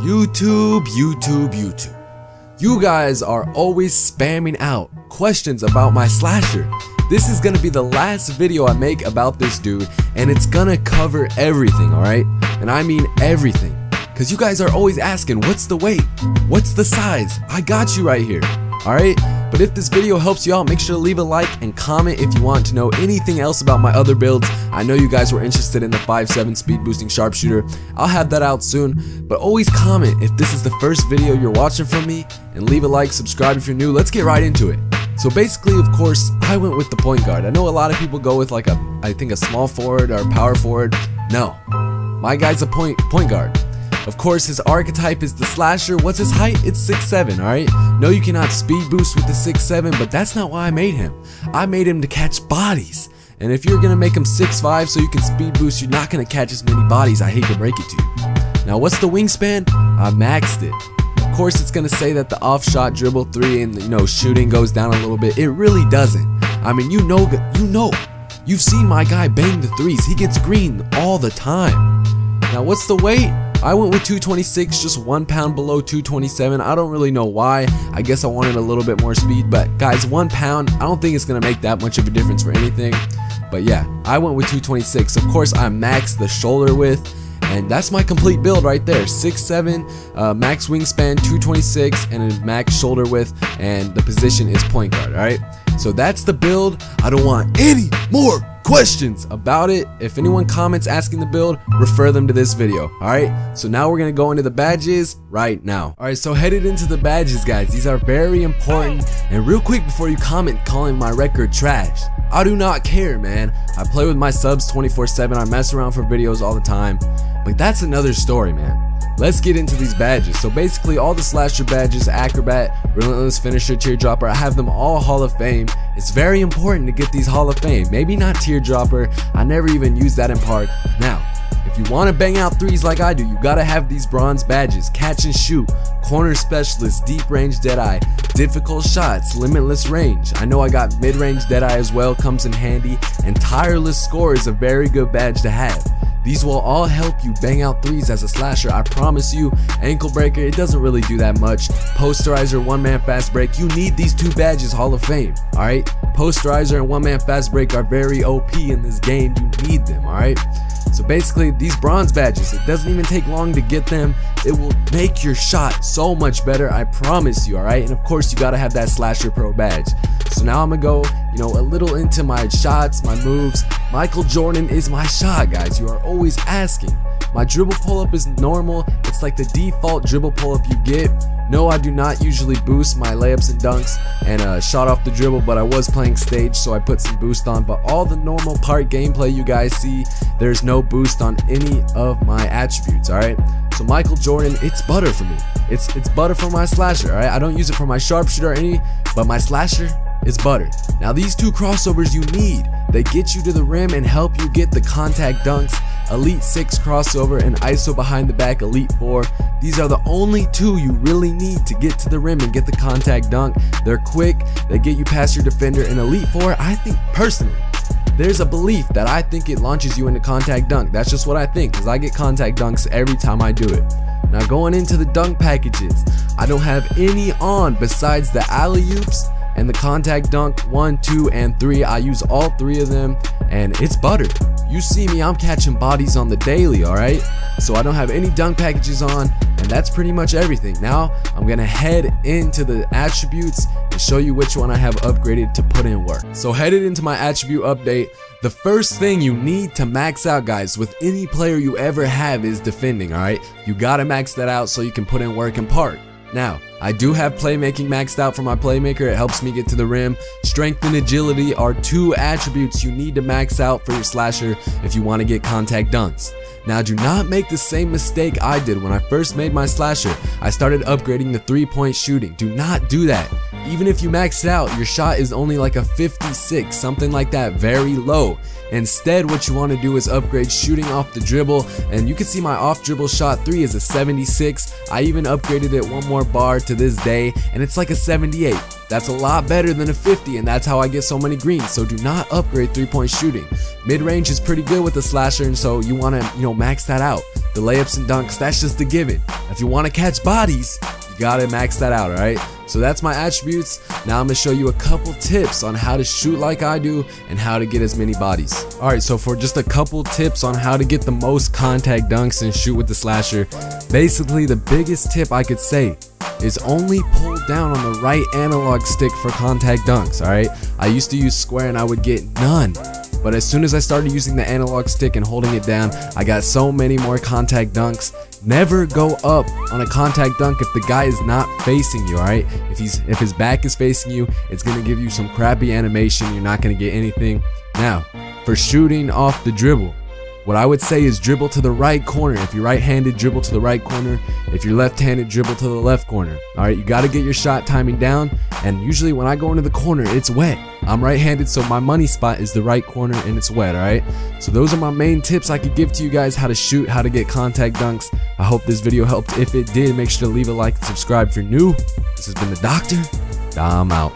YouTube. You guys are always spamming out questions about my slasher. This is gonna be the last video I make about this dude, and it's gonna cover everything, alright? And I mean everything. Cause you guys are always asking, what's the weight? What's the size? I got you right here, alright? But if this video helps you out, make sure to leave a like and comment if you want to know anything else about my other builds. I know you guys were interested in the 5.7 speed boosting sharpshooter. I'll have that out soon, but always comment if this is the first video you're watching from me, and leave a like, subscribe if you're new. Let's get right into it. So basically, of course, I went with the point guard. I know a lot of people go with like I think a small forward or power forward. No, my guy's a point guard. Of course, his archetype is the slasher. What's his height? It's 6'7", alright? No, you cannot speed boost with the 6'7", but that's not why I made him. I made him to catch bodies. And if you're gonna make him 6'5" so you can speed boost, you're not gonna catch as many bodies. I hate to break it to you. Now, what's the wingspan? I maxed it. Of course, it's gonna say that the off shot, dribble 3, and shooting goes down a little bit. It really doesn't. I mean, you know. You've seen my guy bang the threes. He gets green all the time. Now, what's the weight? I went with 226, just 1 pound below 227. I don't really know why. I guess I wanted a little bit more speed, but guys, 1 pound, I don't think it's gonna make that much of a difference for anything. But yeah, I went with 226. Of course, I maxed the shoulder width, and that's my complete build right there. 6'7", max wingspan, 226, and a max shoulder width, and the position is point guard, alright? So that's the build. I don't want any more questions about it. If anyone comments asking the build, refer them to this video. Alright, so now we're gonna go into the badges right now. Alright, so headed into the badges, guys. These are very important. And real quick before you comment calling my record trash, I do not care, man. I play with my subs 24/7. I mess around for videos all the time, but that's another story, man. Let's get into these badges. So basically, all the slasher badges, acrobat, relentless finisher, teardropper, I have them all Hall of Fame. It's very important to get these Hall of Fame. Maybe not teardropper. I never even used that in Park. Now, if you want to bang out threes like I do, you gotta have these bronze badges: catch and shoot, corner specialist, deep range Deadeye, difficult shots, limitless range. I know I got mid-range Deadeye as well, comes in handy, and tireless score is a very good badge to have. These will all help you bang out threes as a slasher, I promise you. Anklebreaker, it doesn't really do that much. Posterizer, one-man fast break, you need these two badges, Hall of Fame, alright? Posterizer and one-man fast break are very OP in this game, you need them, alright? So basically, these bronze badges, it doesn't even take long to get them. It will make your shot so much better, I promise you, alright? And of course, you gotta have that Slasher Pro badge. So now I'm gonna go, a little into my shots, my moves. Michael Jordan is my shot, guys. You are always asking. My dribble pull-up is normal. It's like the default dribble pull-up you get. No, I do not usually boost my layups and dunks and shot off the dribble, but I was playing stage, so I put some boost on. But all the normal Park gameplay you guys see, there's no boost on any of my attributes, alright? So Michael Jordan, it's butter for me. It's butter for my slasher, alright? I don't use it for my sharpshooter or any, but my slasher is butter. Now these two crossovers you need. They get you to the rim and help you get the contact dunks. Elite 6 crossover and ISO behind the back Elite 4. These are the only two you really need to get to the rim and get the contact dunk. They're quick, they get you past your defender. And Elite 4, I think personally, there's a belief that I think it launches you into contact dunk. That's just what I think, because I get contact dunks every time I do it. Now going into the dunk packages, I don't have any on besides the alley-oops and the contact dunk 1, 2, and 3. I use all 3 of them, and it's butter. You see me, I'm catching bodies on the daily, alright? So I don't have any dunk packages on, and that's pretty much everything. Now, I'm gonna head into the attributes and show you which one I have upgraded to put in work. So headed into my attribute update, the first thing you need to max out, guys, with any player you ever have is defending, alright? You gotta max that out so you can put in work in Park. Now, I do have playmaking maxed out for my playmaker. It helps me get to the rim. Strength and agility are 2 attributes you need to max out for your slasher if you want to get contact dunks. Now, do not make the same mistake I did when I first made my slasher. I started upgrading the 3-point shooting. Do not do that. Even if you max it out, your shot is only like a 56, something like that, very low. Instead, what you want to do is upgrade shooting off the dribble, and you can see my off dribble shot 3 is a 76. I even upgraded it 1 more bar to this day, and it's like a 78. That's a lot better than a 50, and that's how I get so many greens. So do not upgrade 3-point shooting. Mid-range is pretty good with the slasher, and so you want to, max that out. The layups and dunks, that's just a given. If you want to catch bodies, you gotta max that out, alright? So that's my attributes. Now I'm gonna show you a couple tips on how to shoot like I do and how to get as many bodies. Alright, so for just a couple tips on how to get the most contact dunks and shoot with the slasher, basically the biggest tip I could say is only pull down on the right analog stick for contact dunks, alright? I used to use square and I would get none. But as soon as I started using the analog stick and holding it down, I got so many more contact dunks. Never go up on a contact dunk if the guy is not facing you, alright? If his back is facing you, it's gonna give you some crappy animation. You're not gonna get anything. Now, for shooting off the dribble, what I would say is dribble to the right corner. If you're right-handed, dribble to the right corner. If you're left-handed, dribble to the left corner. Alright, you gotta get your shot timing down, and usually when I go into the corner, it's wet. I'm right-handed, so my money spot is the right corner and it's wet, alright? So those are my main tips I could give to you guys, how to shoot, how to get contact dunks. I hope this video helped. If it did, make sure to leave a like and subscribe if you're new. This has been the Doctor. I'm out.